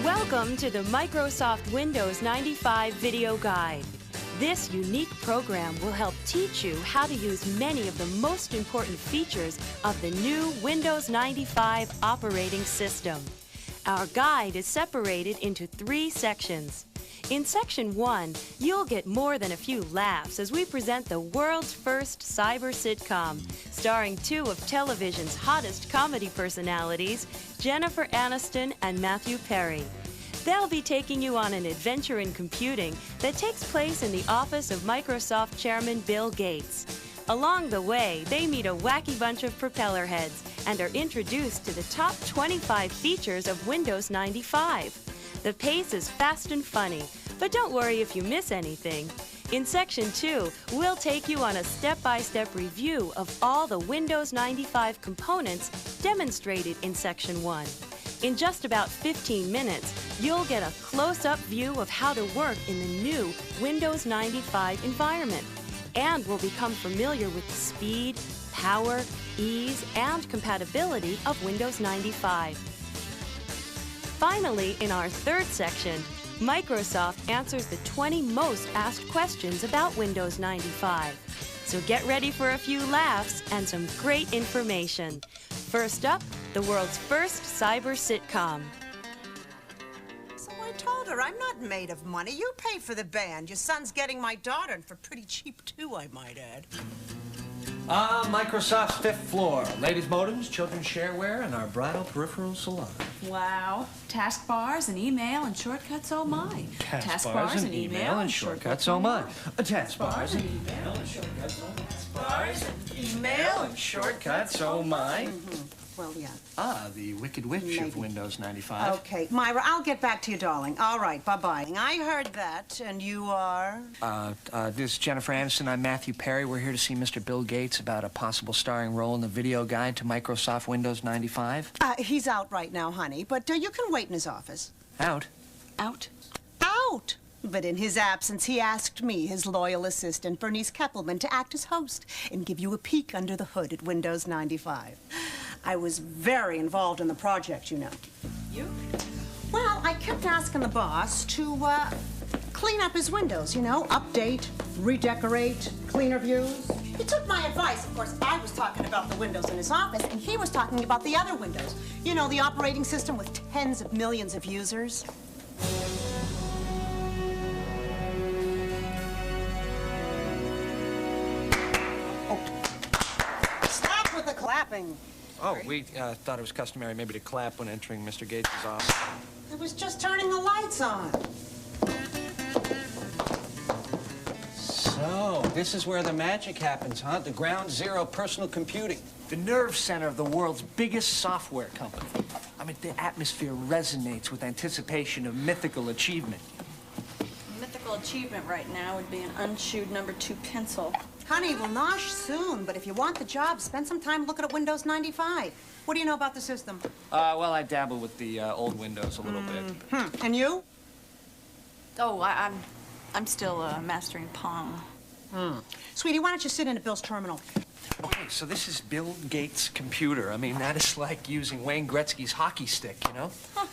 Welcome to the Microsoft Windows 95 Video Guide. This unique program will help teach you how to use many of the most important features of the new Windows 95 operating system. Our guide is separated into 3 sections. In Section 1, you'll get more than a few laughs as we present the world's first cyber sitcom, starring 2 of television's hottest comedy personalities, Jennifer Aniston and Matthew Perry. They'll be taking you on an adventure in computing that takes place in the office of Microsoft Chairman Bill Gates. Along the way, they meet a wacky bunch of propeller heads and are introduced to the top 25 features of Windows 95. The pace is fast and funny, but don't worry if you miss anything. In Section 2, we'll take you on a step-by-step review of all the Windows 95 components demonstrated in Section 1. In just about 15 minutes, you'll get a close-up view of how to work in the new Windows 95 environment, and will become familiar with the speed, power, ease, and compatibility of Windows 95. Finally, in our 3rd section, Microsoft answers the 20 most asked questions about Windows 95. So get ready for a few laughs and some great information. First up, the world's first cyber sitcom. So I told her, I'm not made of money. You pay for the band. Your son's getting my daughter, and for pretty cheap, too, I might add. Microsoft's 5th floor. Ladies' modems, children's shareware, and our bridal peripheral salon. Wow. Taskbars and email and shortcuts, oh my. Taskbars and email and shortcuts, oh my. Taskbars and email and shortcuts, oh my. Taskbars and email and shortcuts, oh my. Well, yeah. The Wicked Witch of Windows 95. Okay, Myra, I'll get back to you, darling. All right, bye-bye. I heard that, and you are? This is Jennifer Aniston. I'm Matthew Perry. We're here to see Mr. Bill Gates about a possible starring role in the video guide to Microsoft Windows 95. He's out right now, honey, but you can wait in his office. Out? Out? Out! But in his absence, he asked me, his loyal assistant, Bernice Keppelman, to act as host and give you a peek under the hood at Windows 95. I was very involved in the project, you know. You? Well, I kept asking the boss to, clean up his windows, you know, update, redecorate, cleaner views. He took my advice. Of course, I was talking about the windows in his office, and he was talking about the other windows. You know, the operating system with tens of millions of users. Stop with the clapping. Oh, we thought it was customary maybe to clap when entering Mr. Gates' office. I was just turning the lights on. So, this is where the magic happens, huh? The ground zero personal computing. The nerve center of the world's biggest software company. I mean, the atmosphere resonates with anticipation of mythical achievement. Mythical achievement right now would be an unchewed number 2 pencil. Honey, we'll nosh soon, but if you want the job, spend some time looking at Windows 95. What do you know about the system? Well, I dabble with the old Windows a little bit. And you? Oh, I'm still mastering Pong. Sweetie, why don't you sit in at Bill's terminal? Okay, so this is Bill Gates' computer. I mean, that is like using Wayne Gretzky's hockey stick, you know? Huh.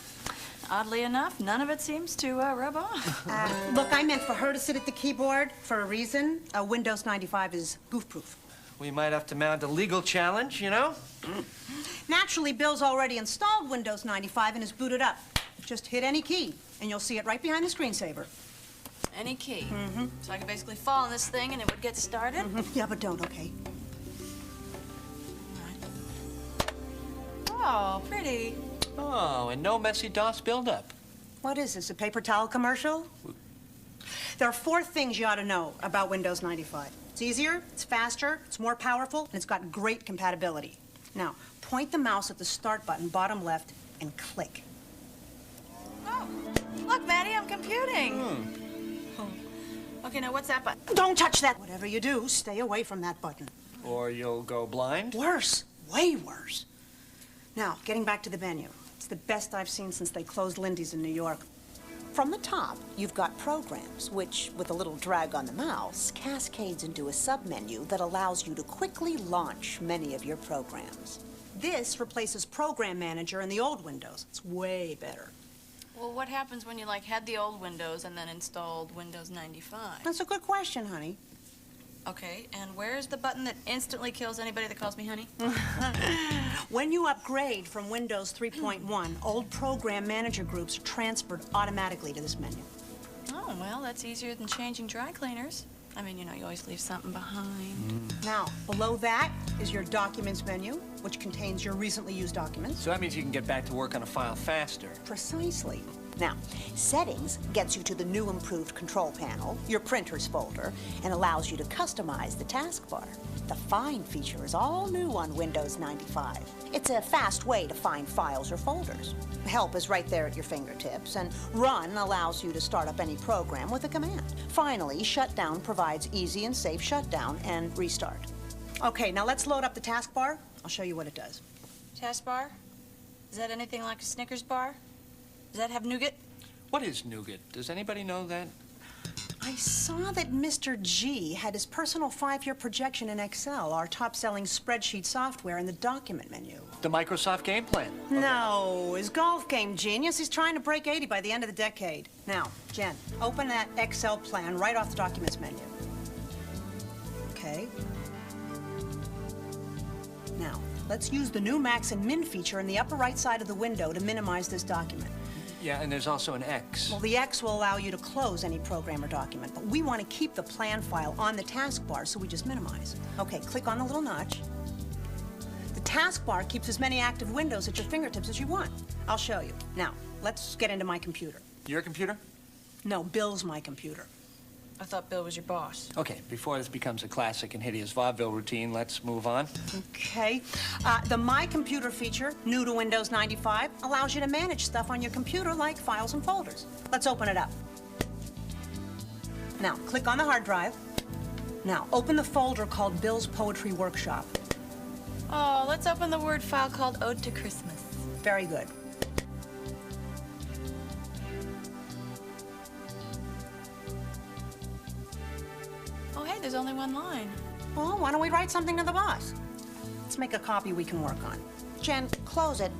Oddly enough, none of it seems to rub off. Look, I meant for her to sit at the keyboard for a reason. Windows 95 is goof-proof. We might have to mount a legal challenge, you know? Naturally, Bill's already installed Windows 95 and is booted up. Just hit any key, and you'll see it right behind the screensaver. Any key? So I could basically fall on this thing and it would get started? Yeah, but don't, okay? Oh, pretty. Oh, and no messy DOS buildup. What is this, a paper towel commercial? There are 4 things you ought to know about Windows 95. It's easier, it's faster, it's more powerful, and it's got great compatibility. Now, point the mouse at the start button, bottom left, and click. Oh, look, Maddie, I'm computing. Oh. Okay, now what's that button? Don't touch that. Whatever you do, stay away from that button. Or you'll go blind? Worse, way worse. Now, getting back to the menu. It's the best I've seen since they closed Lindy's in New York. From the top, you've got programs, which, with a little drag on the mouse, cascades into a submenu that allows you to quickly launch many of your programs. This replaces Program Manager in the old Windows. It's way better. Well, what happens when you, like, had the old Windows and then installed Windows 95? That's a good question, honey. Okay, and where's the button that instantly kills anybody that calls me honey? When you upgrade from Windows 3.1, old Program Manager groups are transferred automatically to this menu. Oh, well, that's easier than changing dry cleaners. I mean, you know, you always leave something behind. Now, below that is your Documents menu, which contains your recently used documents. So that means you can get back to work on a file faster. Precisely. Now, Settings gets you to the new improved control panel, your Printers folder, and allows you to customize the taskbar. The Find feature is all new on Windows 95. It's a fast way to find files or folders. Help is right there at your fingertips, and Run allows you to start up any program with a command. Finally, Shutdown provides easy and safe shutdown and restart. Okay, now let's load up the taskbar. I'll show you what it does. Taskbar? Is that anything like a Snickers bar? Does that have nougat? What is nougat? Does anybody know that? I saw that Mr. G had his personal 5-year projection in Excel, our top-selling spreadsheet software, in the document menu. The Microsoft game plan. No, his golf game genius. He's trying to break 80 by the end of the decade. Now, Jen, open that Excel plan right off the documents menu. Okay. Now, let's use the new Max and Min feature in the upper right side of the window to minimize this document. Yeah, and there's also an X. Well, the X will allow you to close any program or document, but we want to keep the plan file on the taskbar, so we just minimize. Okay, click on the little notch. The taskbar keeps as many active windows at your fingertips as you want. I'll show you. Now, let's get into my computer. Your computer? No, Bill's my computer. I thought Bill was your boss. Okay, before this becomes a classic and hideous vaudeville routine, let's move on. Okay. The My Computer feature, new to Windows 95, allows you to manage stuff on your computer like files and folders. Let's open it up. Now, click on the hard drive. Now, open the folder called Bill's Poetry Workshop. Oh, let's open the Word file called Ode to Christmas. Very good. Oh, hey, there's only one line. Well, why don't we write something to the boss? Let's make a copy we can work on. Jen, close it.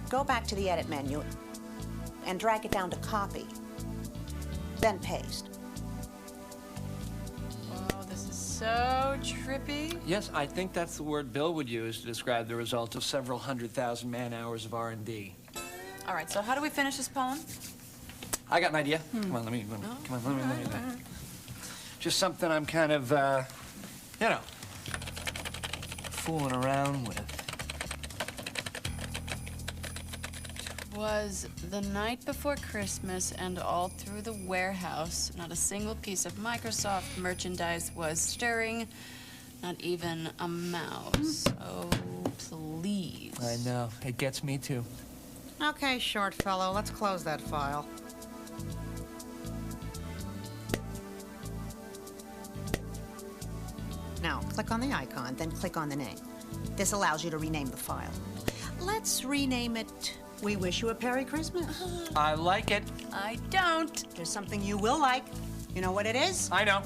Go back to the Edit menu and drag it down to Copy. Then paste. Oh, this is so trippy. Yes, I think that's the word Bill would use to describe the result of several 100,000 man-hours of R&D. All right, so how do we finish this poem? I got an idea. Come on, let me just something I'm kind of, you know, fooling around with. Was the night before Christmas, and all through the warehouse, not a single piece of Microsoft merchandise was stirring, not even a mouse. Oh, please. I know. It gets me, too. Okay, short fellow, let's close that file. Now, click on the icon, then click on the name. This allows you to rename the file. Let's rename it We Wish You a Merry Christmas. I like it. I don't. There's something you will like. You know what it is? I know.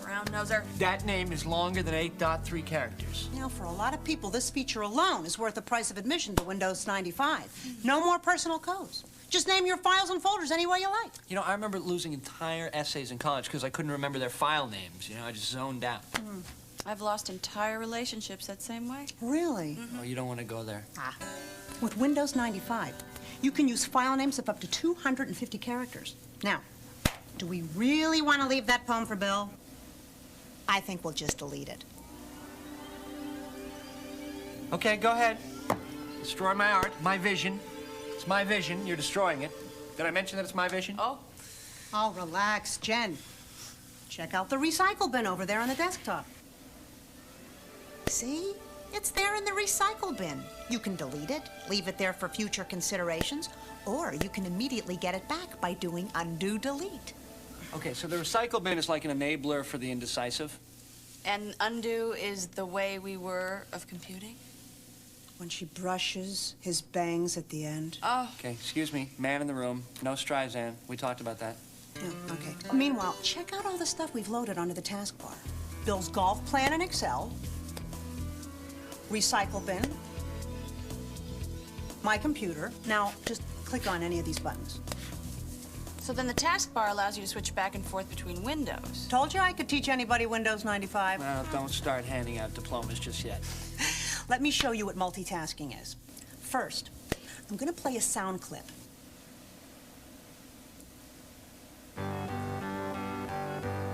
Brown noser. That name is longer than 8.3 characters. You know, for a lot of people, this feature alone is worth the price of admission to Windows 95. No more personal codes. Just name your files and folders any way you like. You know, I remember losing entire essays in college because I couldn't remember their file names. You know, I just zoned out. I've lost entire relationships that same way. Really? Oh, you don't want to go there. With Windows 95, you can use file names of up to 250 characters. Now, do we really want to leave that poem for Bill? I think we'll just delete it. Okay, go ahead. Destroy my art, my vision. It's my vision. You're destroying it. Did I mention that it's my vision? Oh. Oh, relax, Jen. Check out the recycle bin over there on the desktop. See? It's there in the recycle bin. You can delete it, leave it there for future considerations, or you can immediately get it back by doing undo delete. Okay, so the recycle bin is like an enabler for the indecisive? And undo is the way we were of computing? When she brushes his bangs at the end. Oh. Okay, excuse me. Man in the room. No Streisand. We talked about that. Yeah, okay. Meanwhile, check out all the stuff we've loaded onto the taskbar. Bill's golf plan in Excel, recycle bin, my computer. Now, just click on any of these buttons. So then the taskbar allows you to switch back and forth between windows. Told you I could teach anybody Windows 95. Well, don't start handing out diplomas just yet. Let me show you what multitasking is. First, I'm going to play a sound clip.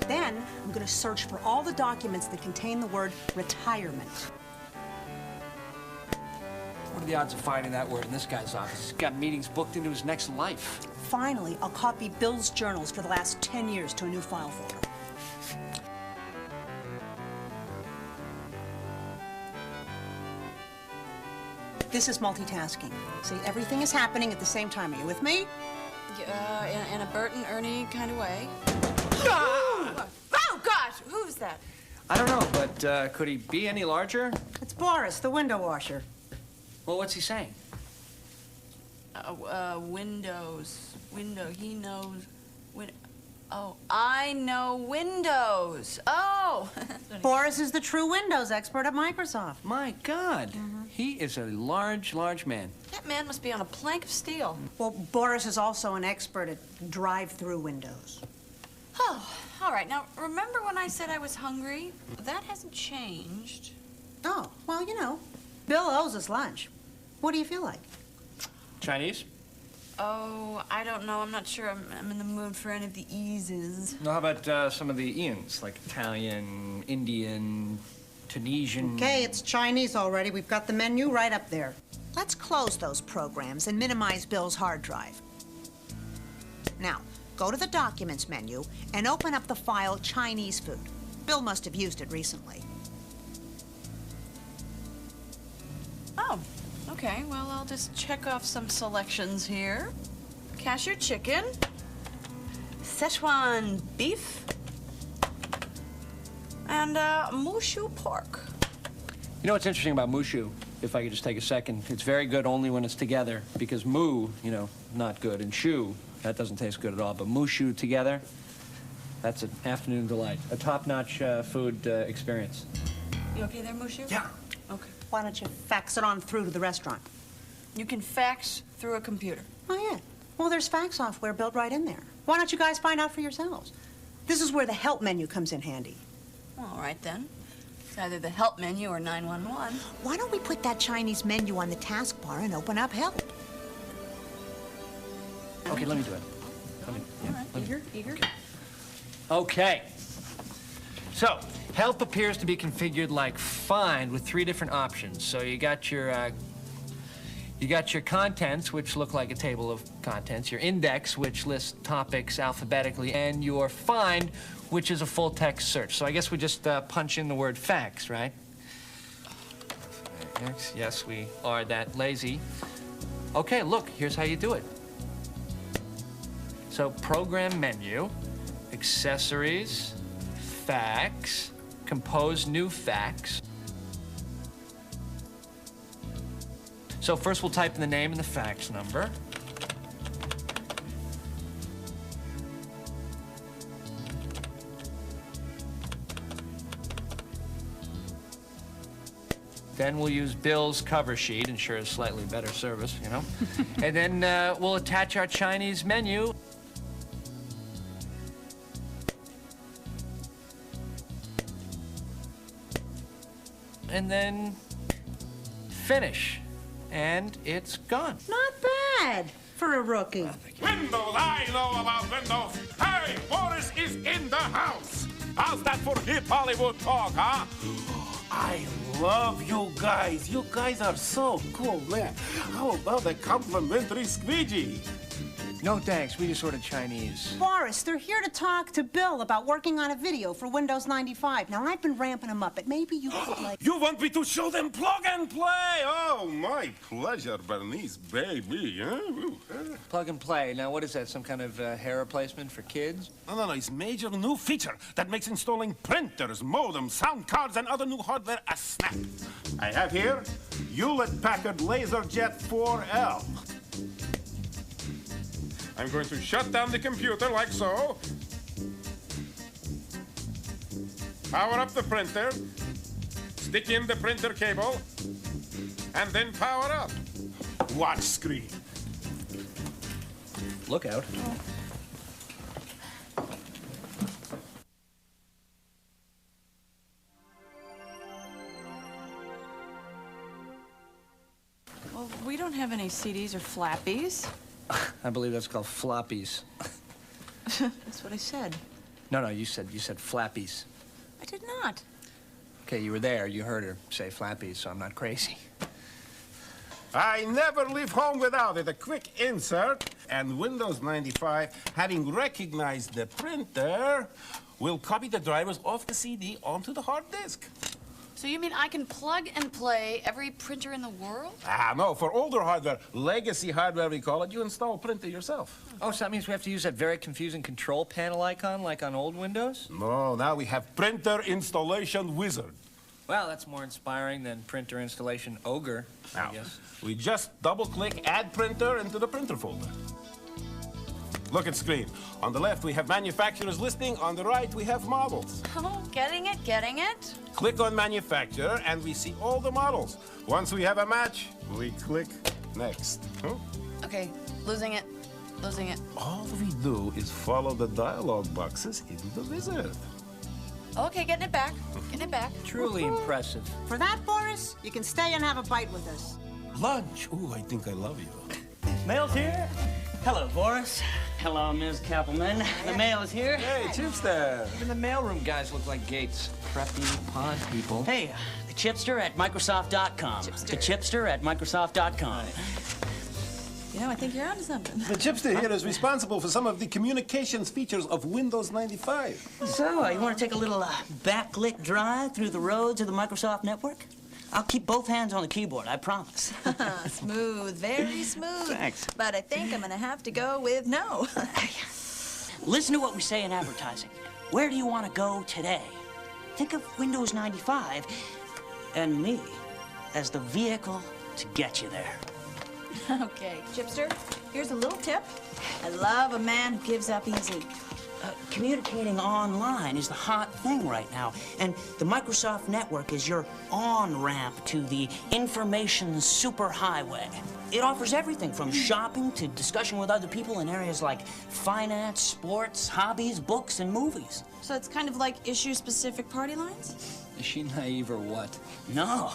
Then, I'm going to search for all the documents that contain the word retirement. What are the odds of finding that word in this guy's office? He's got meetings booked into his next life. Finally, I'll copy Bill's journals for the last 10 years to a new file folder. This is multitasking. See, everything is happening at the same time. Are you with me? In a Bert and Ernie kind of way. Ah! Oh, gosh! Who's that? I don't know, but could he be any larger? It's Boris, the window washer. Well, what's he saying? Windows. Window. He knows. Oh, I know Windows. Oh! Boris is the true Windows expert at Microsoft. My God. He is a large, large man. That man must be on a plank of steel. Well, Boris is also an expert at drive-through windows. Oh, all right. Now, remember when I said I was hungry? That hasn't changed. Oh, well, you know, Bill owes us lunch. What do you feel like? Chinese? Oh, I don't know. I'm not sure I'm in the mood for any of the eases. No, how about some of the Ians, like Italian, Indian, Tunisian? Okay, it's Chinese already. We've got the menu right up there. Let's close those programs and minimize Bill's hard drive. Now, go to the Documents menu and open up the file Chinese food. Bill must have used it recently. Oh, okay. Well, I'll just check off some selections here. Cashew chicken, Szechuan beef, and mushu pork. You know what's interesting about mushu? If I could just take a second, it's very good only when it's together, because mu, you know, not good, and shu, that doesn't taste good at all, but mushu together, that's an afternoon delight. A top-notch food experience. You okay there, mushu? Yeah. Okay. Why don't you fax it on through to the restaurant? You can fax through a computer. Oh, yeah. Well, there's fax software built right in there. Why don't you guys find out for yourselves? This is where the help menu comes in handy. All right, then. It's either the help menu or 911. Why don't we put that Chinese menu on the taskbar and open up help? Okay, let me do it. Let me, yeah, All right, let me- eager. Okay. So, help appears to be configured like find with 3 different options. So you got your contents, which look like a table of contents, your index, which lists topics alphabetically, and your find, which is a full text search. So I guess we just punch in the word fax, right? Yes, we are that lazy. Okay, look, here's how you do it. So program menu, accessories, fax, compose new fax. So first we'll type in the name and the fax number. Then we'll use Bill's cover sheet, ensures slightly better service, you know. And then we'll attach our Chinese menu. And then finish. And it's gone. Not bad for a rookie. Windows, I know about Windows. Hey, Boris is in the house. How's that for hip Hollywood talk, huh? I love you guys. You guys are so cool, man. How about a complimentary squeegee? No thanks, we just ordered Chinese. Boris, they're here to talk to Bill about working on a video for Windows 95. Now, I've been ramping him up, but maybe you could, like... You want me to show them plug and play? Oh, my pleasure, Bernice, baby. Plug and play. Now, what is that, some kind of hair replacement for kids? No, it's major new feature that makes installing printers, modems, sound cards, and other new hardware a snap. I have here Hewlett-Packard LaserJet 4L. I'm going to shut down the computer like so. Power up the printer. Stick in the printer cable, and then power up. Watch screen. Look out. Well, we don't have any CDs or flappies. I believe that's called floppies. That's what I said. No, you said flappies. I did not. Okay, you were there. You heard her say flappies, so I'm not crazy. I never leave home without it. A quick insert, and Windows 95, having recognized the printer, will copy the drivers off the CD onto the hard disk. So you mean I can plug and play every printer in the world? No, for older hardware, legacy hardware we call it, you install printer yourself. Oh, so that means we have to use that very confusing control panel icon like on old Windows? No, now we have printer installation wizard. Well, that's more inspiring than printer installation ogre, Now, I guess. we just double-click Add Printer into the printer folder. Look at screen. On the left, we have manufacturer's listing. On the right, we have models. Oh, getting it, getting it. Click on manufacturer, and we see all the models. Once we have a match, we click next. Okay, losing it. All we do is follow the dialog boxes in the wizard. Okay, getting it back. Truly impressive. For that, Boris, you can stay and have a bite with us. Lunch. Ooh, I think I love you. Mail's here. Hello, Boris. Hello, Ms. Kappelman. The mail is here. Hey, Chipster. Even the mailroom guys look like Gates. Preppy pod people. Hey, the chipster at Microsoft.com. The chipster at Microsoft.com. You know, I think you're onto something. The Chipster here is responsible for some of the communications features of Windows 95. So, you want to take a little backlit drive through the roads of the Microsoft network? I'll keep both hands on the keyboard, I promise. Smooth, very smooth. Thanks. But I think I'm gonna have to go with no. Listen to what we say in advertising. Where do you want to go today? Think of Windows 95 and me as the vehicle to get you there. Okay, Chipster, here's a little tip. I love a man who gives up easy. Communicating online is the hot thing right now, and the Microsoft network is your on-ramp to the information superhighway. It offers everything from shopping to discussion with other people in areas like finance, sports, hobbies, books, and movies. So it's kind of like issue-specific party lines? Is she naive or what? No,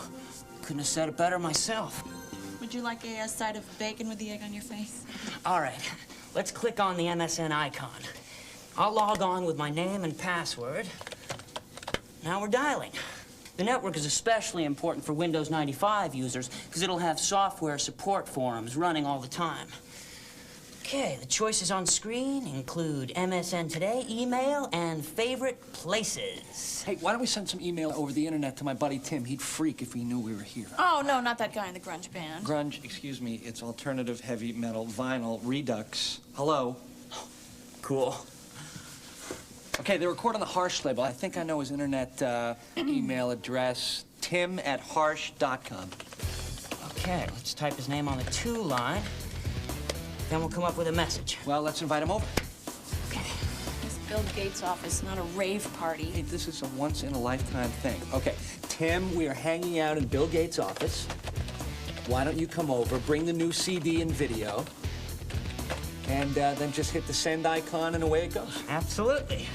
couldn't have said it better myself. Would you like a side of bacon with the egg on your face? All right, let's click on the MSN icon. I'll log on with my name and password. Now we're dialing. The network is especially important for Windows 95 users because it'll have software support forums running all the time. Okay, the choices on screen include MSN Today, email, and favorite places. Hey, why don't we send some email over the internet to my buddy Tim? He'd freak if he knew we were here. Oh, no, not that guy in the grunge band. Grunge, excuse me, it's alternative heavy metal vinyl redux. Hello? Cool. Okay, they record on the Harsh label. I think I know his internet email address, tim@harsh.com. Okay, let's type his name on the to line. Then we'll come up with a message. Well, let's invite him over. Okay. It's Bill Gates' office, not a rave party. Hey, this is a once-in-a-lifetime thing. Okay, Tim, we are hanging out in Bill Gates' office. Why don't you come over, bring the new CD and video, and then just hit the send icon and away it goes. Absolutely.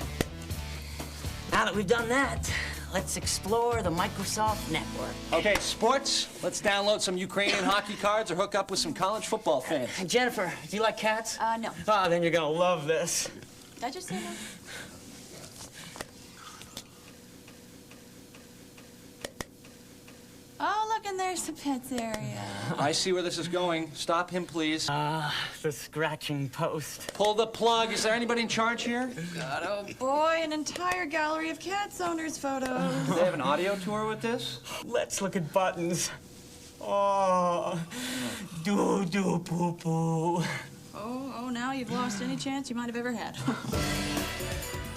Now that we've done that, let's explore the Microsoft network. Okay, sports, let's download some Ukrainian hockey cards or hook up with some college football fans. Hey, Jennifer, do you like cats? No. Oh, then you're gonna love this. Did I just say no? Oh, look, and there's the pets area. I see where this is going. Stop him, please. The scratching post. Pull the plug. Is there anybody in charge here? God, oh boy, an entire gallery of cats owners' photos. Do they have an audio tour with this? Let's look at buttons. Oh, poo-poo. Oh, now you've lost any chance you might have ever had.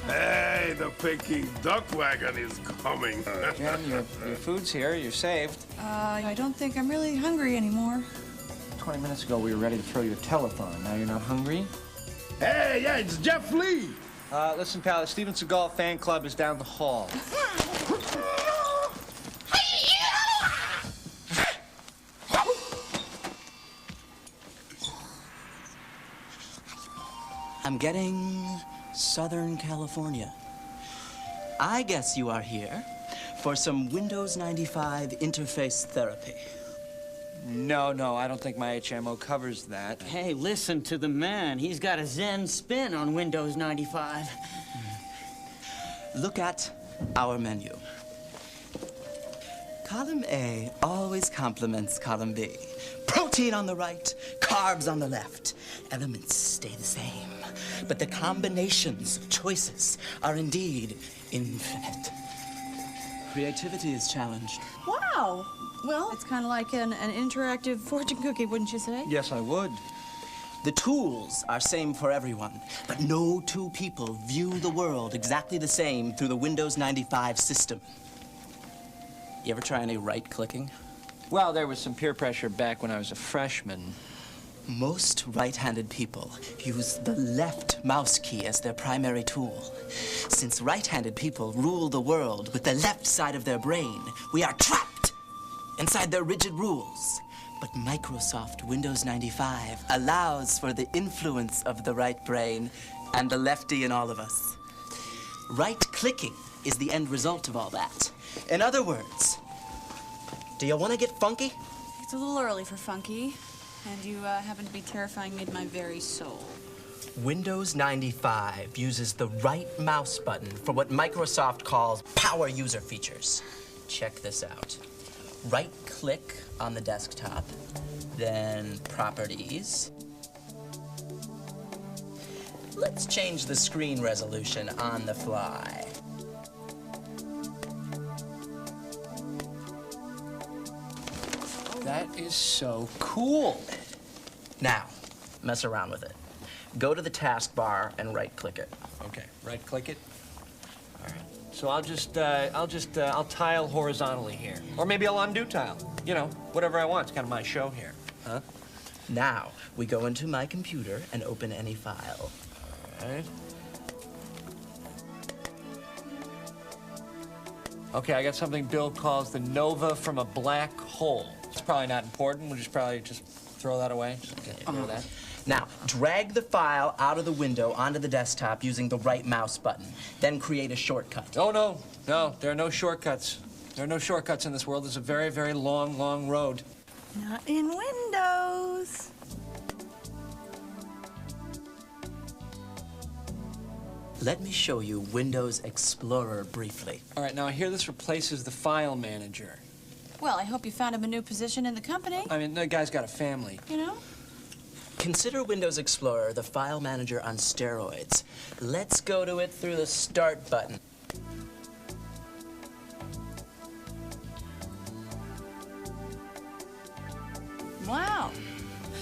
Hey, the Peking duck wagon is coming. Jen, your food's here. You're saved. I don't think I'm really hungry anymore. 20 minutes ago, we were ready to throw you a telethon. Now you're not hungry? Hey, yeah, it's Jeff Lee. Listen, pal, the Steven Seagal fan club is down the hall. I'm getting Southern California. I guess you are here for some Windows 95 interface therapy. No, I don't think my HMO covers that. Hey, listen to the man. He's got a Zen spin on Windows 95. Look at our menu. Column A always complements column B. Protein on the right, carbs on the left. Elements stay the same, but the combinations, choices, are indeed infinite. Creativity is challenged. Wow. Well, it's kind of like an interactive fortune cookie, wouldn't you say? Yes, I would. The tools are same for everyone, but no two people view the world exactly the same through the Windows 95 system. You ever try any right-clicking? Well, there was some peer pressure back when I was a freshman. Most right-handed people use the left mouse key as their primary tool. Since right-handed people rule the world with the left side of their brain, we are trapped inside their rigid rules. But Microsoft Windows 95 allows for the influence of the right brain and the lefty in all of us. Right-clicking is the end result of all that. In other words, do you want to get funky? It's a little early for funky, and you happen to be terrifying me to my very soul. Windows 95 uses the right mouse button for what Microsoft calls power user features. Check this out. Right-click on the desktop, then Properties. Let's change the screen resolution on the fly. That is so cool. Now, mess around with it. Go to the taskbar and right-click it. Okay, right-click it. All right. So I'll tile horizontally here, or maybe I'll undo tile. You know, whatever I want. It's kind of my show here, huh? Now, we go into my computer and open any file. All right. Okay, I got something Bill calls the nova from a black hole. It's probably not important. We'll probably just throw that away. Just get rid of that. Now, drag the file out of the window onto the desktop using the right mouse button. Then create a shortcut. Oh, no, there are no shortcuts. There are no shortcuts in this world. It's a very, very long, long road. Not in Windows. Let me show you Windows Explorer briefly. All right, now I hear this replaces the file manager. Well, I hope you found him a new position in the company. I mean, that guy's got a family. You know? Consider Windows Explorer the file manager on steroids. Let's go to it through the Start button. Wow.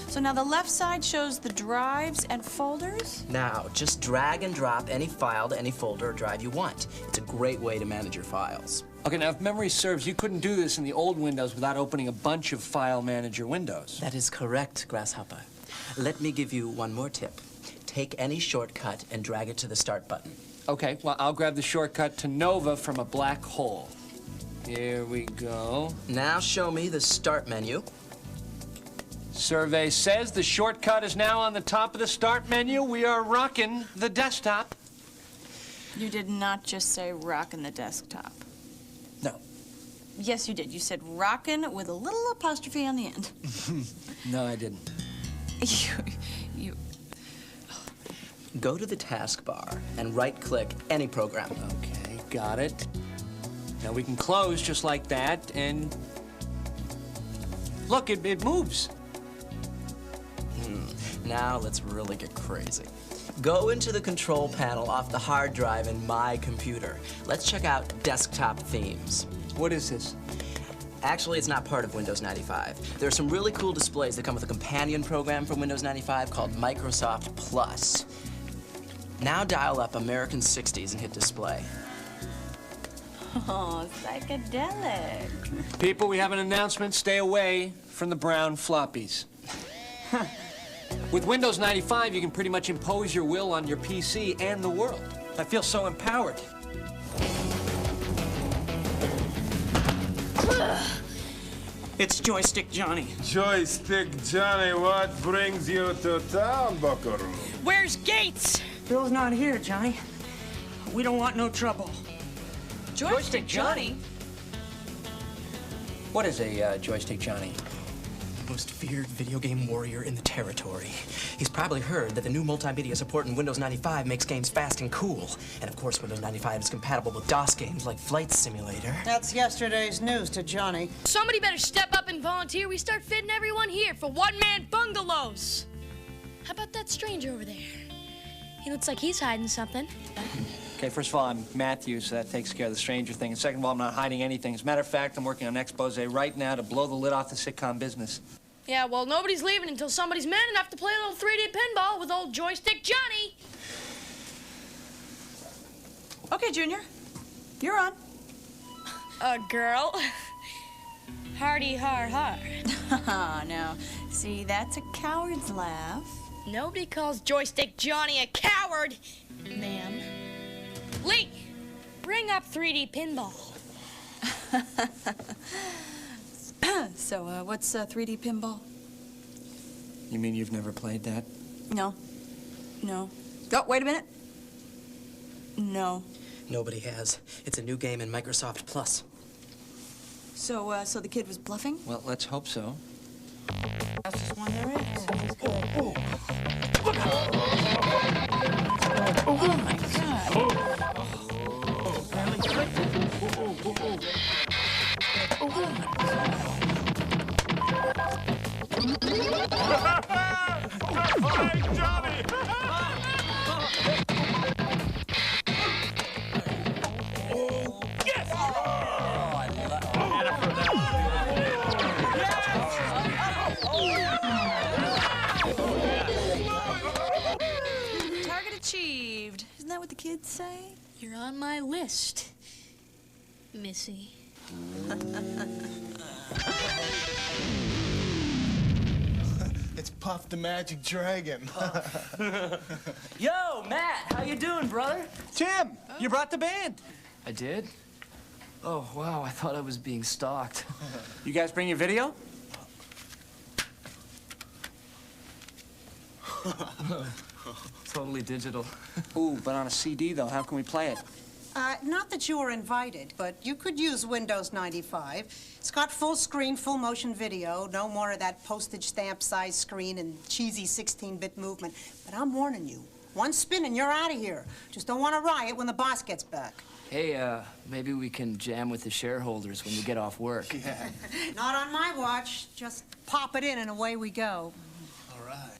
So now the left side shows the drives and folders? Now, just drag and drop any file to any folder or drive you want. It's a great way to manage your files. Okay, now if memory serves, you couldn't do this in the old Windows without opening a bunch of file manager windows. That is correct, Grasshopper. Let me give you one more tip. Take any shortcut and drag it to the Start button. Okay, well, I'll grab the shortcut to Nova from a black hole. Here we go. Now show me the Start menu. Survey says the shortcut is now on the top of the Start menu. We are rocking the desktop. You did not just say rockin' the desktop. No. Yes, you did. You said rockin' with a little apostrophe on the end. No, I didn't. You... Go to the taskbar and right-click any program. Okay, got it. Now we can close just like that, and look, it moves. Now let's really get crazy. Go into the control panel off the hard drive in my computer. Let's check out desktop themes. What is this? Actually, it's not part of Windows 95. There are some really cool displays that come with a companion program from Windows 95 called Microsoft Plus. Now dial up American 60s and hit display. Oh, psychedelic. People, we have an announcement. Stay away from the brown floppies. With Windows 95, you can pretty much impose your will on your PC and the world. I feel so empowered. It's Joystick Johnny. Joystick Johnny, what brings you to town, Buckaroo? Where's Gates? Bill's not here, Johnny. We don't want no trouble. Joystick Johnny? What is a joystick Johnny? Most feared video game warrior in the territory. He's probably heard that the new multimedia support in Windows 95 makes games fast and cool. And of course, Windows 95 is compatible with DOS games like Flight Simulator. That's yesterday's news to Johnny. Somebody better step up and volunteer. We start fitting everyone here for one-man bungalows. How about that stranger over there? He looks like he's hiding something. Okay, first of all, I'm Matthew, so that takes care of the stranger thing. And second of all, I'm not hiding anything. As a matter of fact, I'm working on an expose right now to blow the lid off the sitcom business. Yeah, well, nobody's leaving until somebody's man enough to play a little 3D pinball with old Joystick Johnny. Okay, Junior. You're on. Girl. Hardy har har. Now, see, that's a coward's laugh. Nobody calls Joystick Johnny a coward, ma'am. Lee, bring up 3D pinball. So, what's 3D pinball? You mean you've never played that? No. No. Oh, wait a minute. No. Nobody has. It's a new game in Microsoft Plus. So, so the kid was bluffing? Well, let's hope so. Fastest one there is. Oh, my God. Fine, Johnny! Yes! Target achieved. Isn't that what the kids say? You're on my list, Missy. It's Puff the Magic Dragon. Yo, Matt, how you doing, brother? Tim, you brought the band. I did? Oh, wow, I thought I was being stalked. You guys bring your video? Totally digital. Ooh, but on a CD, though, how can we play it? Not that you were invited, but you could use Windows 95. It's got full screen, full motion video, no more of that postage stamp size screen and cheesy 16-bit movement. But I'm warning you, one spin and you're out of here. Just don't want to riot when the boss gets back. Hey, maybe we can jam with the shareholders when you get off work. Yeah. Not on my watch. Just pop it in and away we go. All right.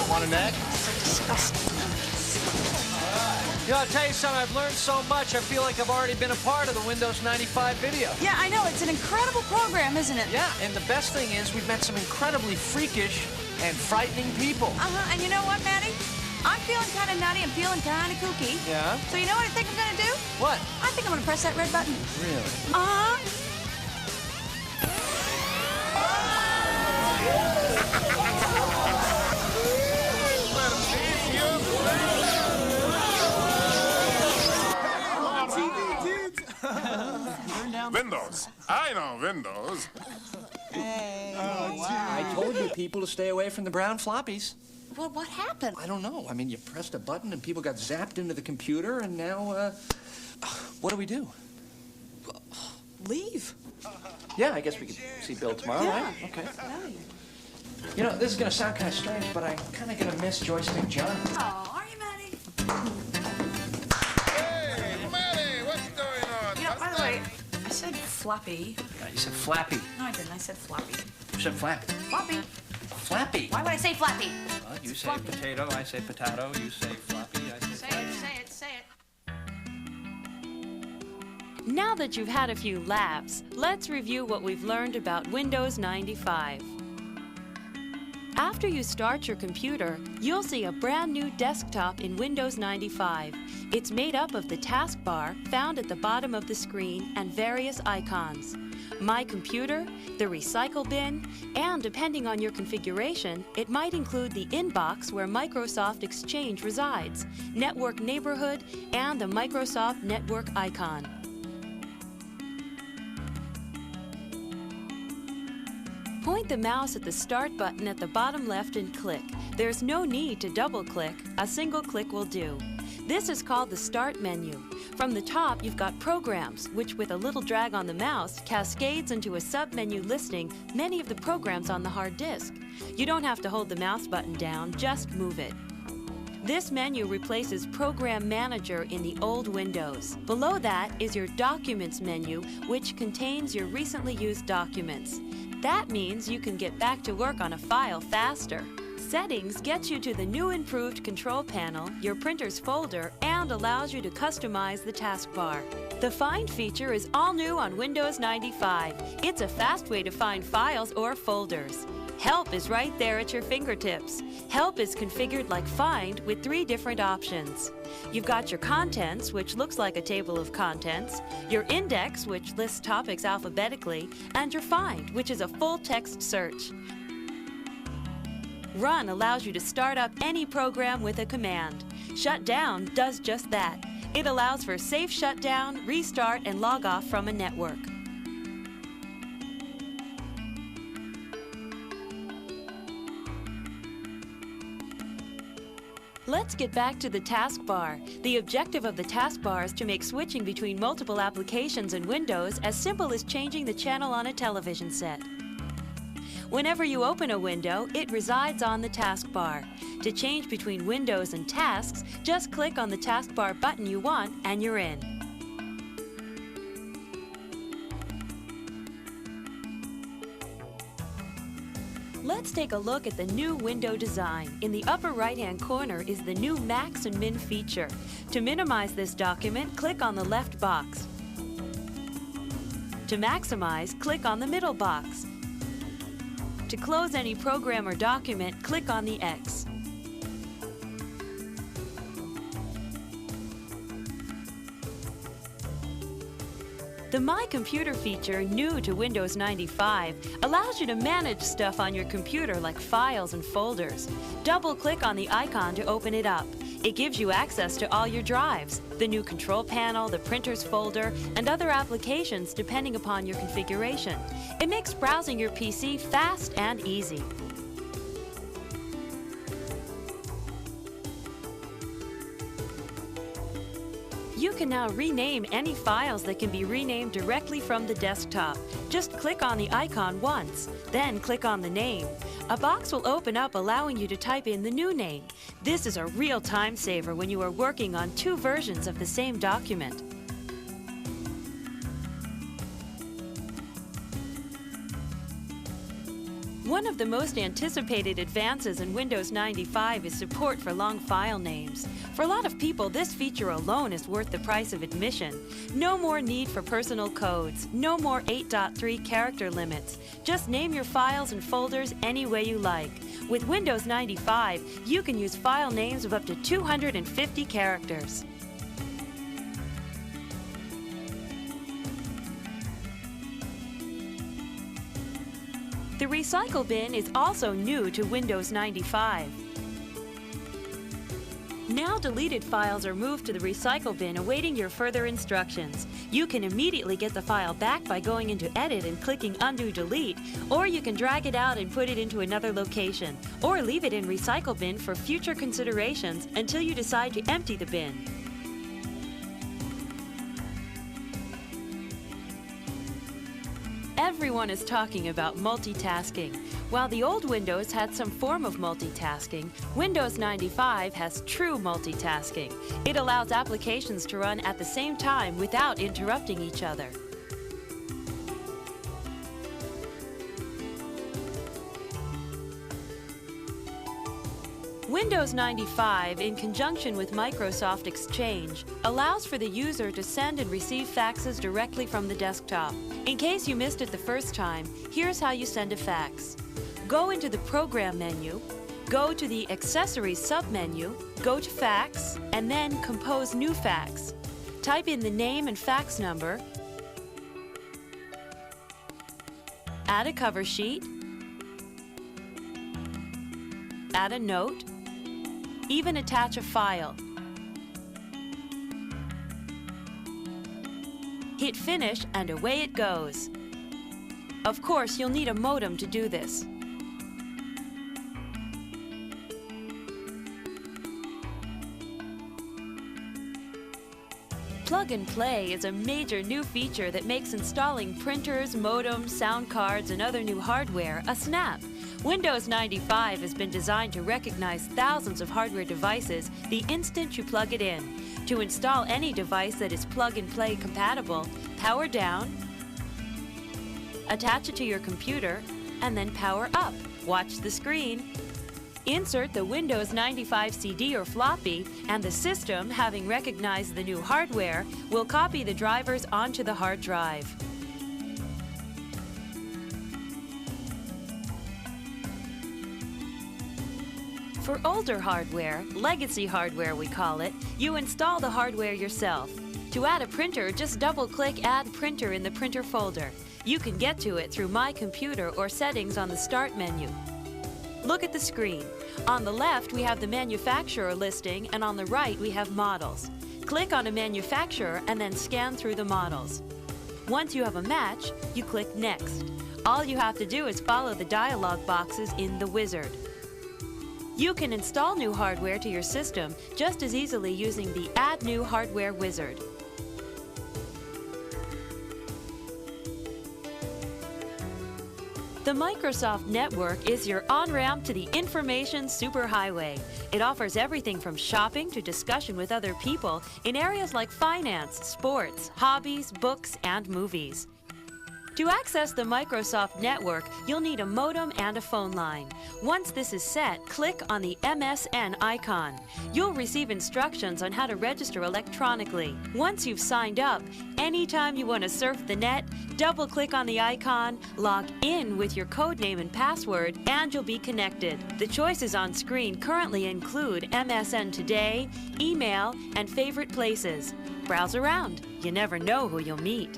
Want a neck? You know, I'll tell you something, I've learned so much, I feel like I've already been a part of the Windows 95 video. Yeah, I know. It's an incredible program, isn't it? Yeah, and the best thing is we've met some incredibly freakish and frightening people. And you know what, Maddie? I'm feeling kind of nutty. I'm feeling kind of kooky. Yeah? So you know what I think I'm going to do? What? I think I'm going to press that red button. Really? Windows. I know Windows. Hey. I told you people to stay away from the brown floppies. Well, what happened? I don't know. I mean, you pressed a button and people got zapped into the computer, and now, what do we do? Leave. Yeah, I guess we could see Bill tomorrow, right? Okay. You know, this is gonna sound kind of strange, but I'm kind of gonna miss Joystick Johnny. Oh, are you, Maddie? Hey, Maddie, what's going on? You know, by the way, I said floppy. Yeah, you said flappy. No, I didn't. I said floppy. You said flappy. Floppy. Flappy. Why would I say floppy? Well, you say potato, I say potato, you say floppy, I say Say flappy. it, say it, say it. Now that you've had a few laughs, let's review what we've learned about Windows 95. After you start your computer, you'll see a brand new desktop in Windows 95. It's made up of the taskbar found at the bottom of the screen and various icons. My Computer, the recycle bin, and depending on your configuration, it might include the inbox where Microsoft Exchange resides, Network Neighborhood, and the Microsoft Network icon. Point the mouse at the Start button at the bottom left and click. There's no need to double-click. A single click will do. This is called the Start menu. From the top, you've got Programs, which with a little drag on the mouse, cascades into a sub-menu listing many of the programs on the hard disk. You don't have to hold the mouse button down, just move it. This menu replaces Program Manager in the old Windows. Below that is your Documents menu, which contains your recently used documents. That means you can get back to work on a file faster. Settings gets you to the new improved control panel, your printer's folder, and allows you to customize the taskbar. The Find feature is all new on Windows 95. It's a fast way to find files or folders. Help is right there at your fingertips. Help is configured like Find with 3 different options. You've got your Contents, which looks like a table of contents, your Index, which lists topics alphabetically, and your Find, which is a full-text search. Run allows you to start up any program with a command. Shut down does just that. It allows for safe shutdown, restart, and log off from a network. Let's get back to the taskbar. The objective of the taskbar is to make switching between multiple applications in Windows as simple as changing the channel on a television set. Whenever you open a window, it resides on the taskbar. To change between windows and tasks, just click on the taskbar button you want and you're in. Let's take a look at the new window design. In the upper right-hand corner is the new Max and Min feature. To minimize this document, click on the left box. To maximize, click on the middle box. To close any program or document, click on the X. The My Computer feature, new to Windows 95, allows you to manage stuff on your computer like files and folders. Double-click on the icon to open it up. It gives you access to all your drives, the new control panel, the printer's folder, and other applications depending upon your configuration. It makes browsing your PC fast and easy. You can now rename any files that can be renamed directly from the desktop. Just click on the icon once, then click on the name. A box will open up allowing you to type in the new name. This is a real time saver when you are working on 2 versions of the same document. One of the most anticipated advances in Windows 95 is support for long file names. For a lot of people, this feature alone is worth the price of admission. No more need for personal codes, no more 8.3 character limits. Just name your files and folders any way you like. With Windows 95, you can use file names of up to 250 characters. The recycle bin is also new to Windows 95. Now deleted files are moved to the recycle bin awaiting your further instructions. You can immediately get the file back by going into Edit and clicking Undo Delete, or you can drag it out and put it into another location, or leave it in recycle bin for future considerations until you decide to empty the bin. Everyone is talking about multitasking. While the old Windows had some form of multitasking, Windows 95 has true multitasking. It allows applications to run at the same time without interrupting each other. Windows 95, in conjunction with Microsoft Exchange, allows for the user to send and receive faxes directly from the desktop. In case you missed it the first time, here's how you send a fax. Go into the Program menu, go to the Accessories submenu, go to Fax, and then Compose New Fax. Type in the name and fax number, add a cover sheet, add a note, even attach a file. Hit Finish and away it goes. Of course, you'll need a modem to do this. Plug and Play is a major new feature that makes installing printers, modems, sound cards, and other new hardware a snap. Windows 95 has been designed to recognize thousands of hardware devices the instant you plug it in. To install any device that is Plug and Play compatible, power down, attach it to your computer, and then power up. Watch the screen. Insert the Windows 95 CD or floppy, and the system, having recognized the new hardware, will copy the drivers onto the hard drive. For older hardware, legacy hardware we call it, you install the hardware yourself. To add a printer, just double-click Add Printer in the Printer folder. You can get to it through My Computer or Settings on the Start menu. Look at the screen. On the left, we have the manufacturer listing, and on the right, we have models. Click on a manufacturer and then scan through the models. Once you have a match, you click Next. All you have to do is follow the dialog boxes in the wizard. You can install new hardware to your system just as easily using the Add New Hardware wizard. The Microsoft Network is your on-ramp to the information superhighway. It offers everything from shopping to discussion with other people in areas like finance, sports, hobbies, books, and movies. To access the Microsoft Network, you'll need a modem and a phone line. Once this is set, click on the MSN icon. You'll receive instructions on how to register electronically. Once you've signed up, anytime you want to surf the net, double-click on the icon, log in with your code name and password, and you'll be connected. The choices on screen currently include MSN Today, email, and favorite places. Browse around. You never know who you'll meet.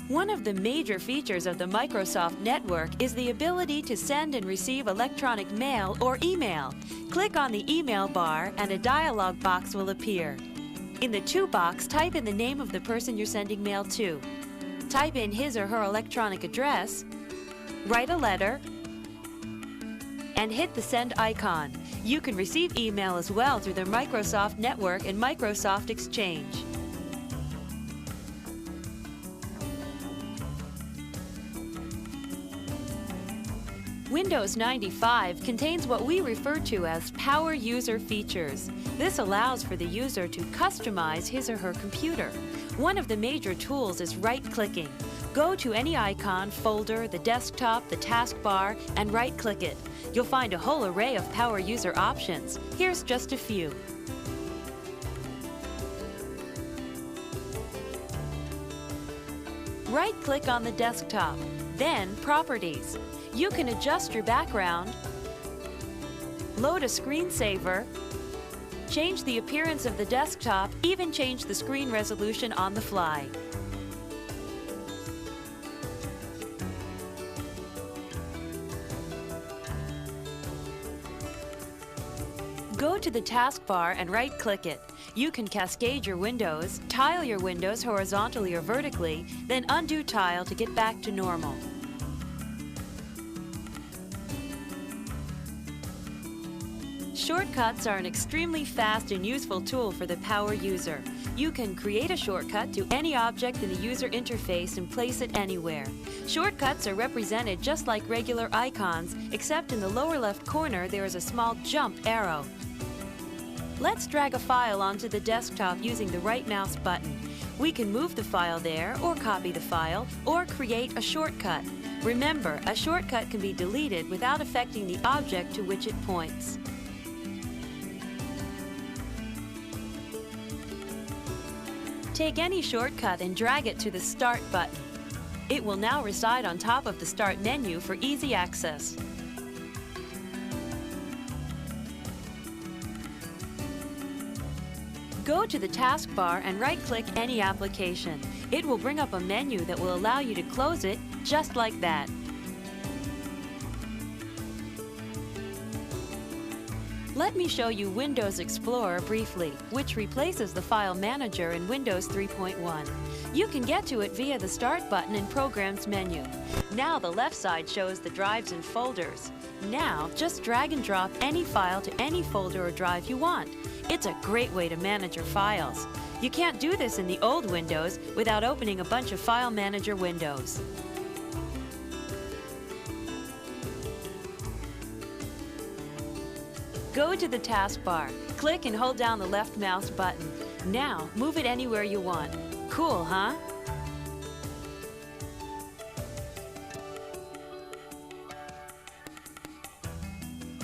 One of the major features of the Microsoft Network is the ability to send and receive electronic mail or email. Click on the email bar and a dialog box will appear. In the To box, type in the name of the person you're sending mail to. Type in his or her electronic address, write a letter, and hit the send icon. You can receive email as well through the Microsoft Network and Microsoft Exchange. Windows 95 contains what we refer to as Power User features. This allows for the user to customize his or her computer. One of the major tools is right-clicking. Go to any icon, folder, the desktop, the taskbar, and right-click it. You'll find a whole array of Power User options. Here's just a few. Right-click on the desktop, then Properties. You can adjust your background, load a screensaver, change the appearance of the desktop, even change the screen resolution on the fly. Go to the taskbar and right-click it. You can cascade your windows, tile your windows horizontally or vertically, then undo tile to get back to normal. Shortcuts are an extremely fast and useful tool for the power user. You can create a shortcut to any object in the user interface and place it anywhere. Shortcuts are represented just like regular icons, except in the lower left corner there is a small jump arrow. Let's drag a file onto the desktop using the right mouse button. We can move the file there, or copy the file, or create a shortcut. Remember, a shortcut can be deleted without affecting the object to which it points. Take any shortcut and drag it to the Start button. It will now reside on top of the Start menu for easy access. Go to the taskbar and right-click any application. It will bring up a menu that will allow you to close it just like that. Let me show you Windows Explorer briefly, which replaces the File Manager in Windows 3.1. You can get to it via the Start button in Programs menu. Now the left side shows the drives and folders. Now, just drag and drop any file to any folder or drive you want. It's a great way to manage your files. You can't do this in the old Windows without opening a bunch of File Manager windows. Go to the taskbar, click and hold down the left mouse button. Now, move it anywhere you want. Cool, huh?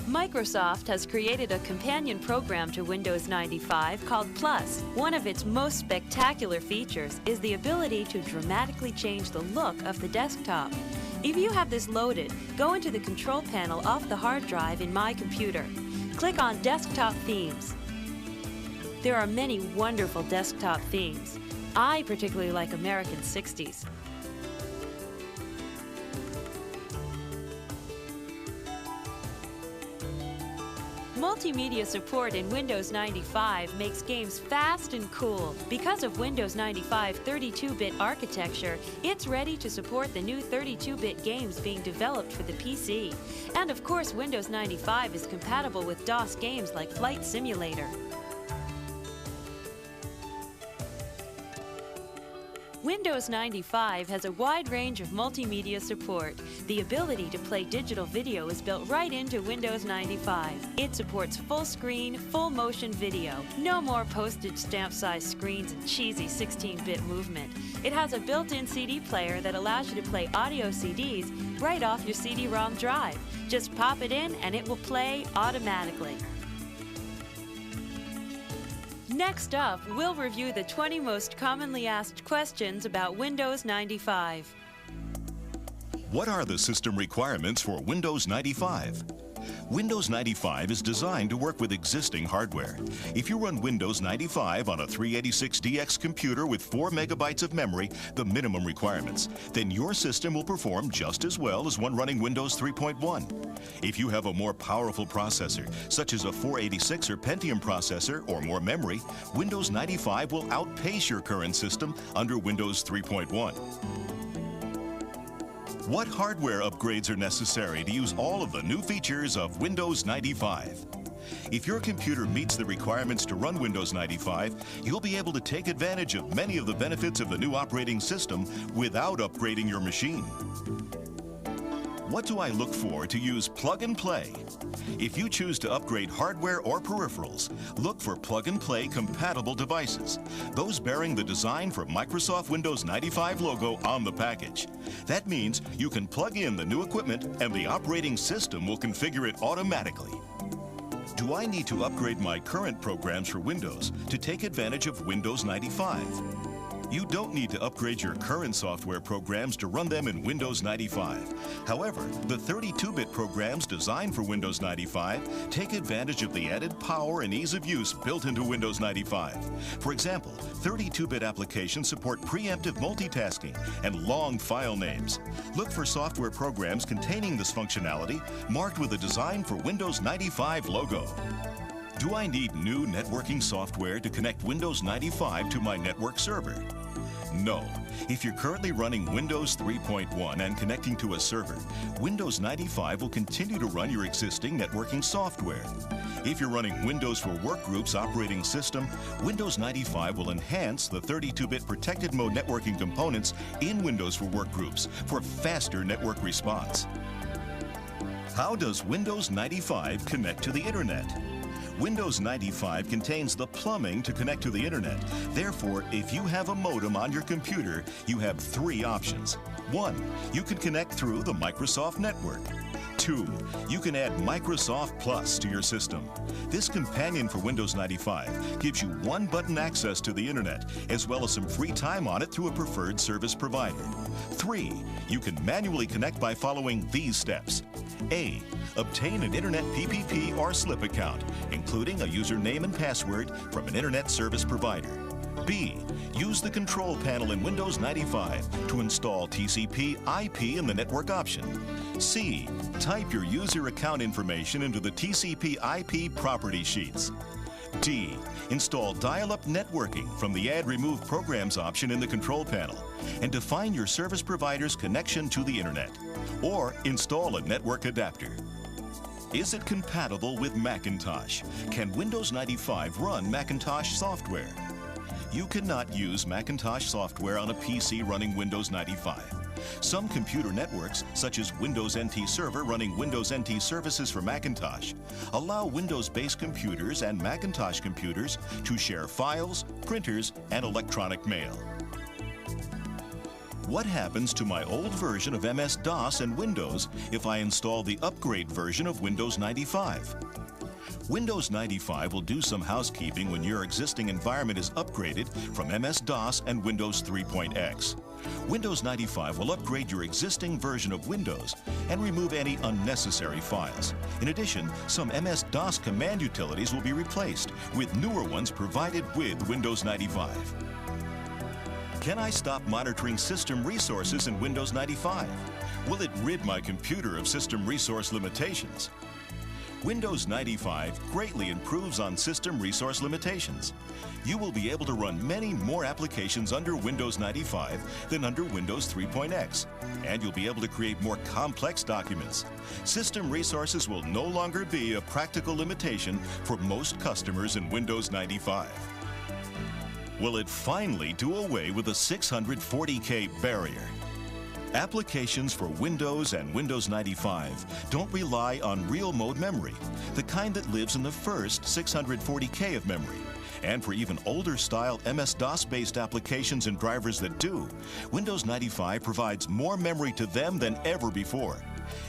Microsoft has created a companion program to Windows 95 called Plus. One of its most spectacular features is the ability to dramatically change the look of the desktop. If you have this loaded, go into the control panel off the hard drive in My Computer. Click on Desktop Themes. There are many wonderful desktop themes. I particularly like American 60s. Multimedia support in Windows 95 makes games fast and cool. Because of Windows 95 32-bit architecture, it's ready to support the new 32-bit games being developed for the PC. And of course, Windows 95 is compatible with DOS games like Flight Simulator. Windows 95 has a wide range of multimedia support. The ability to play digital video is built right into Windows 95. It supports full screen, full motion video. No more postage stamp size screens and cheesy 16-bit movement. It has a built-in CD player that allows you to play audio CDs right off your CD-ROM drive. Just pop it in and it will play automatically. Next up, we'll review the 20 most commonly asked questions about Windows 95. What are the system requirements for Windows 95? Windows 95 is designed to work with existing hardware. If you run Windows 95 on a 386DX computer with 4 megabytes of memory, the minimum requirements, then your system will perform just as well as one running Windows 3.1. If you have a more powerful processor, such as a 486 or Pentium processor or more memory, Windows 95 will outpace your current system under Windows 3.1. What hardware upgrades are necessary to use all of the new features of Windows 95? If your computer meets the requirements to run Windows 95, you'll be able to take advantage of many of the benefits of the new operating system without upgrading your machine. What do I look for to use Plug and Play? If you choose to upgrade hardware or peripherals, look for Plug and Play compatible devices, those bearing the Design for Microsoft Windows 95 logo on the package. That means you can plug in the new equipment and the operating system will configure it automatically. Do I need to upgrade my current programs for Windows to take advantage of Windows 95? You don't need to upgrade your current software programs to run them in Windows 95. However, the 32-bit programs designed for Windows 95 take advantage of the added power and ease of use built into Windows 95. For example, 32-bit applications support preemptive multitasking and long file names. Look for software programs containing this functionality marked with a Design for Windows 95 logo. Do I need new networking software to connect Windows 95 to my network server? No. If you're currently running Windows 3.1 and connecting to a server, Windows 95 will continue to run your existing networking software. If you're running Windows for Workgroups operating system, Windows 95 will enhance the 32-bit protected mode networking components in Windows for Workgroups for faster network response. How does Windows 95 connect to the Internet? Windows 95 contains the plumbing to connect to the Internet. Therefore, if you have a modem on your computer, you have 3 options. 1, you can connect through the Microsoft network. 2, 2, you can add Microsoft Plus to your system. This companion for Windows 95 gives you one-button access to the internet, as well as some free time on it through a preferred service provider. 3, you can manually connect by following these steps. A, obtain an Internet PPP or SLIP account, including a username and password from an Internet service provider. B, use the control panel in Windows 95 to install TCP/IP in the network option. C, type your user account information into the TCP/IP property sheets. D, install dial-up networking from the Add Remove Programs option in the control panel and define your service provider's connection to the Internet. Or install a network adapter. Is it compatible with Macintosh? Can Windows 95 run Macintosh software? You cannot use Macintosh software on a PC running Windows 95. Some computer networks, such as Windows NT Server running Windows NT services for Macintosh, allow Windows-based computers and Macintosh computers to share files, printers, and electronic mail. What happens to my old version of MS-DOS and Windows if I install the upgrade version of Windows 95? Windows 95 will do some housekeeping when your existing environment is upgraded from MS-DOS and Windows 3.x. Windows 95 will upgrade your existing version of Windows and remove any unnecessary files. In addition, some MS-DOS command utilities will be replaced with newer ones provided with Windows 95. Can I stop monitoring system resources in Windows 95? Will it rid my computer of system resource limitations? Windows 95 greatly improves on system resource limitations. You will be able to run many more applications under Windows 95 than under Windows 3.x, and you'll be able to create more complex documents. System resources will no longer be a practical limitation for most customers in Windows 95. Will it finally do away with the 640K barrier? Applications for Windows and Windows 95 don't rely on real mode memory, the kind that lives in the first 640K of memory. And for even older style MS-DOS-based applications and drivers that do, Windows 95 provides more memory to them than ever before.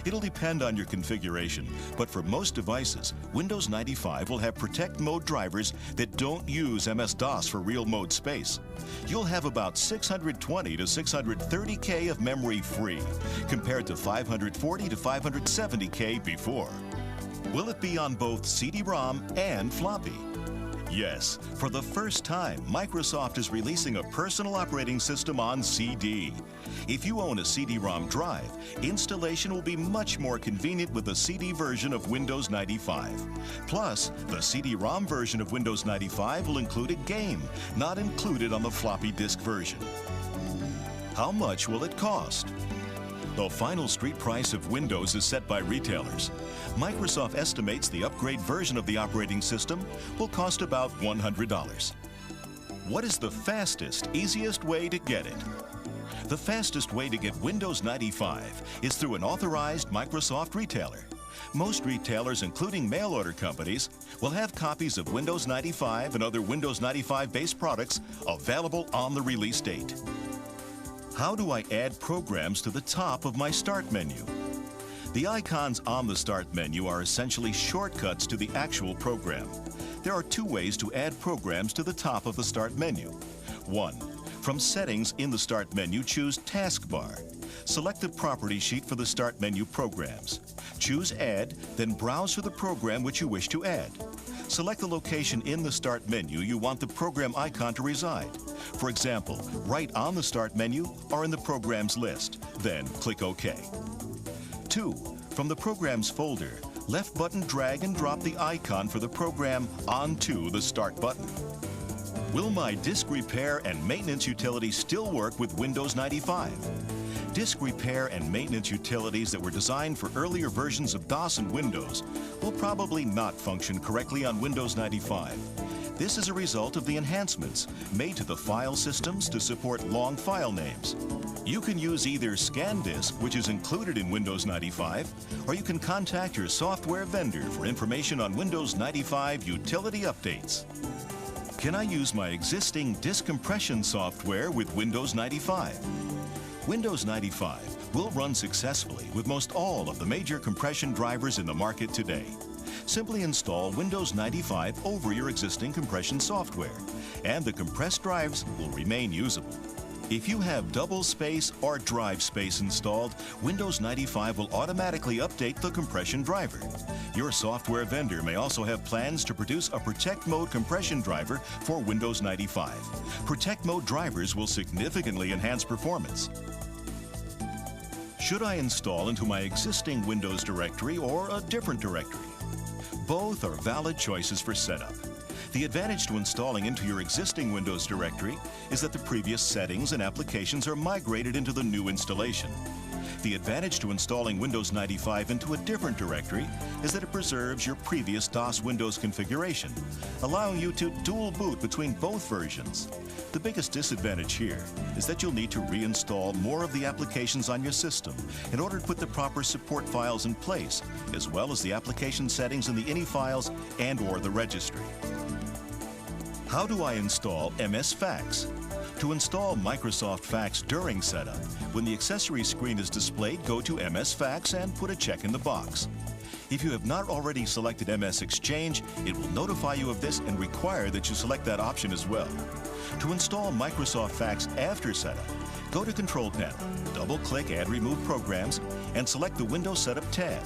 It'll depend on your configuration, but for most devices, Windows 95 will have Protect Mode drivers that don't use MS-DOS for real mode space. You'll have about 620 to 630K of memory free, compared to 540 to 570K before. Will it be on both CD-ROM and floppy? Yes, for the first time, Microsoft is releasing a personal operating system on CD. If you own a CD-ROM drive, installation will be much more convenient with the CD version of Windows 95. Plus, the CD-ROM version of Windows 95 will include a game, not included on the floppy disk version. How much will it cost? The final street price of Windows is set by retailers. Microsoft estimates the upgrade version of the operating system will cost about $100. What is the fastest, easiest way to get it? The fastest way to get Windows 95 is through an authorized Microsoft retailer. Most retailers, including mail-order companies, will have copies of Windows 95 and other Windows 95-based products available on the release date. How do I add programs to the top of my Start menu? The icons on the Start menu are essentially shortcuts to the actual program. There are two ways to add programs to the top of the Start menu. 1. From Settings in the Start menu, choose Taskbar. Select the property sheet for the Start menu programs. Choose Add, then browse for the program which you wish to add. Select the location in the Start menu you want the program icon to reside. For example, right on the Start menu or in the Programs list. Then click OK. 2. From the Programs folder, left button drag and drop the icon for the program onto the Start button. Will my disk repair and maintenance utilities still work with Windows 95? Disk repair and maintenance utilities that were designed for earlier versions of DOS and Windows will probably not function correctly on Windows 95. This is a result of the enhancements made to the file systems to support long file names. You can use either ScanDisk, which is included in Windows 95, or you can contact your software vendor for information on Windows 95 utility updates. Can I use my existing disk compression software with Windows 95? Windows 95 will run successfully with most all of the major compression drivers in the market today. Simply install Windows 95 over your existing compression software, and the compressed drives will remain usable. If you have double space or drive space installed, Windows 95 will automatically update the compression driver. Your software vendor may also have plans to produce a Protect Mode compression driver for Windows 95. Protect Mode drivers will significantly enhance performance. Should I install into my existing Windows directory or a different directory? Both are valid choices for setup. The advantage to installing into your existing Windows directory is that the previous settings and applications are migrated into the new installation. The advantage to installing Windows 95 into a different directory is that it preserves your previous DOS Windows configuration, allowing you to dual boot between both versions. The biggest disadvantage here is that you'll need to reinstall more of the applications on your system in order to put the proper support files in place, as well as the application settings in the INI files and/or the registry. How do I install MS Fax? To install Microsoft Fax during setup, when the accessory screen is displayed, go to MS Fax and put a check in the box. If you have not already selected MS Exchange, it will notify you of this and require that you select that option as well. To install Microsoft Fax after setup, go to Control Panel, double-click Add Remove Programs, and select the Windows Setup tab.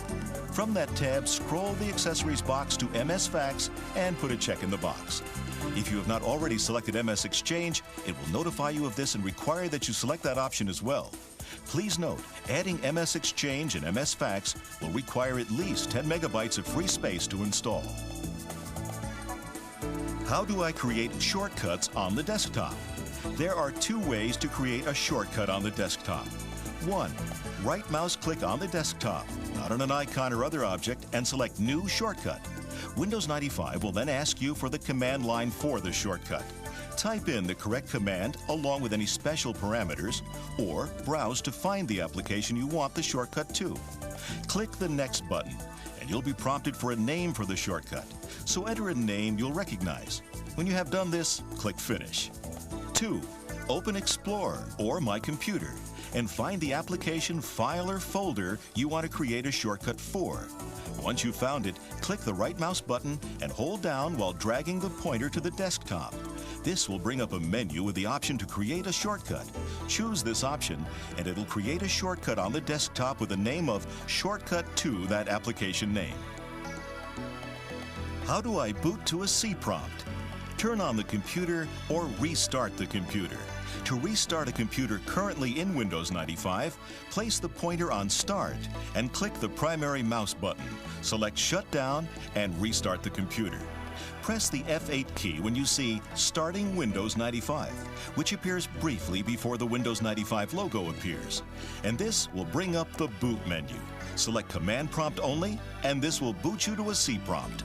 From that tab, scroll the accessories box to MS Fax and put a check in the box. If you have not already selected MS Exchange, it will notify you of this and require that you select that option as well. Please note, adding MS Exchange and MS Fax will require at least 10 megabytes of free space to install. How do I create shortcuts on the desktop? There are two ways to create a shortcut on the desktop. 1. Right mouse click on the desktop, not on an icon or other object, and select New Shortcut. Windows 95 will then ask you for the command line for the shortcut. Type in the correct command along with any special parameters, or browse to find the application you want the shortcut to. Click the Next button, and you'll be prompted for a name for the shortcut. So enter a name you'll recognize. When you have done this, click Finish. 2. Open Explorer or My Computer and find the application file or folder you want to create a shortcut for. Once you've found it, click the right mouse button and hold down while dragging the pointer to the desktop. This will bring up a menu with the option to create a shortcut. Choose this option and it'll create a shortcut on the desktop with the name of Shortcut to that application name. How do I boot to a C prompt? Turn on the computer or restart the computer. To restart a computer currently in Windows 95, place the pointer on Start and click the primary mouse button. Select Shutdown and restart the computer. Press the F8 key when you see Starting Windows 95, which appears briefly before the Windows 95 logo appears. And this will bring up the boot menu. Select Command Prompt only, and this will boot you to a C prompt.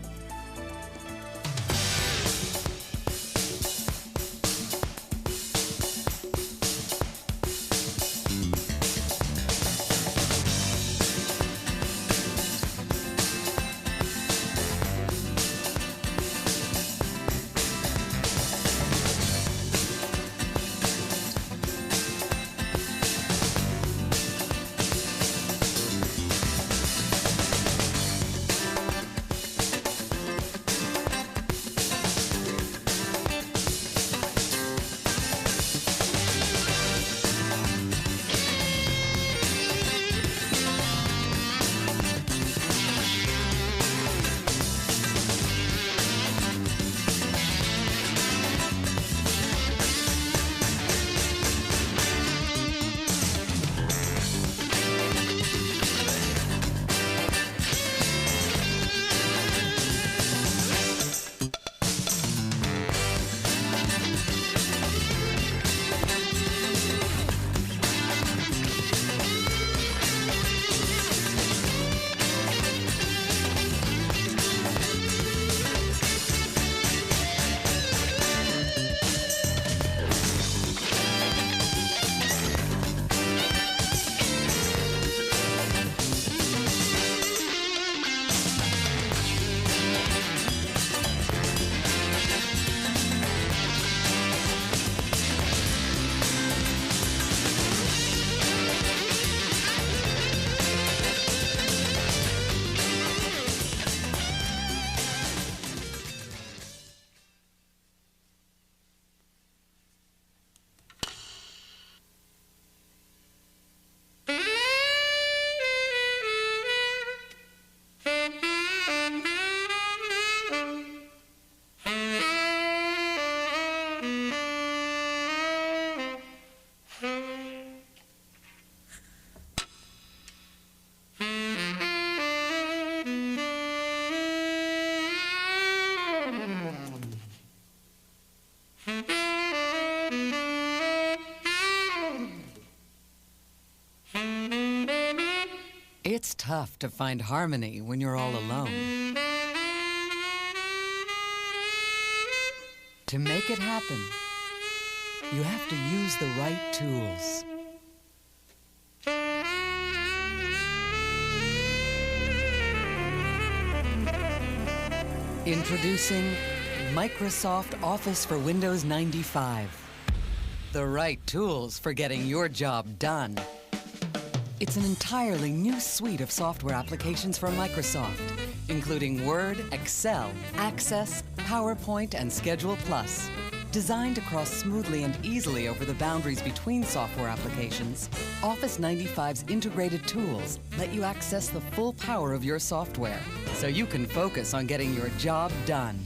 tough to find harmony when you're all alone. To make it happen, you have to use the right tools. Introducing Microsoft Office for Windows 95. The right tools for getting your job done. It's an entirely new suite of software applications from Microsoft, including Word, Excel, Access, PowerPoint, and Schedule Plus. Designed to cross smoothly and easily over the boundaries between software applications, Office 95's integrated tools let you access the full power of your software, so you can focus on getting your job done.